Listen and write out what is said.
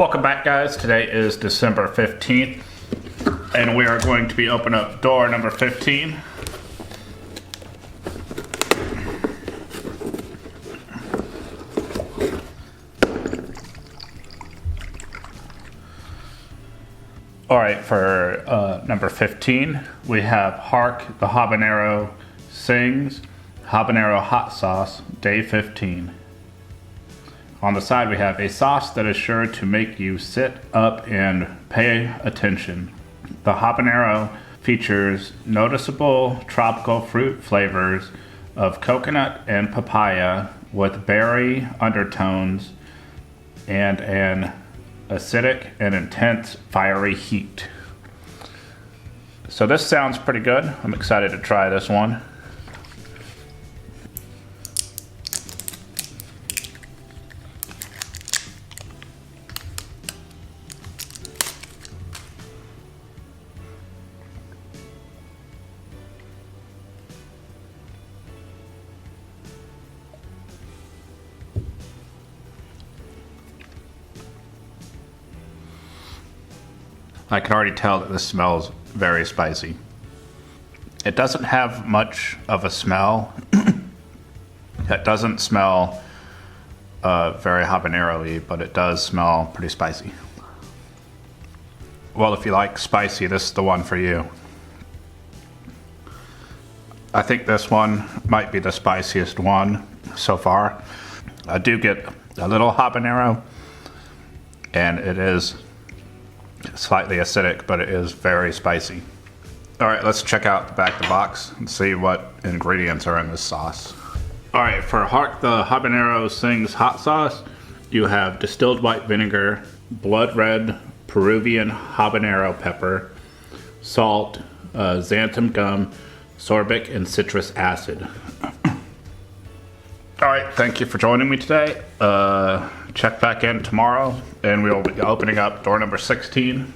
Welcome back, guys. Today is December 15th, and we are going to be opening up door number 15. All right, for number 15, we have Hark the Habanero Sings Habanero Hot Sauce, Day 15. On the side, we have a sauce that is sure to make you sit up and pay attention. The habanero features noticeable tropical fruit flavors of coconut and papaya with berry undertones and an acidic and intense fiery heat. So this sounds pretty good. I'm excited to try this one. I can already tell that this smells very spicy. It doesn't have much of a smell. It doesn't smell very habanero-y, but it does smell pretty spicy. Well, if you like spicy, this is the one for you. I think this one might be the spiciest one so far. I do get a little habanero, and it is slightly acidic, but it is very spicy. All right, let's check out the back of the box and see what ingredients are in this sauce. All right, for Hark the Habanero Sings Hot Sauce, you have distilled white vinegar, blood red Peruvian habanero pepper, salt, xanthan gum, sorbic, and citrus acid. All right, thank you for joining me today. Check back in tomorrow, and we'll be opening up door number 16.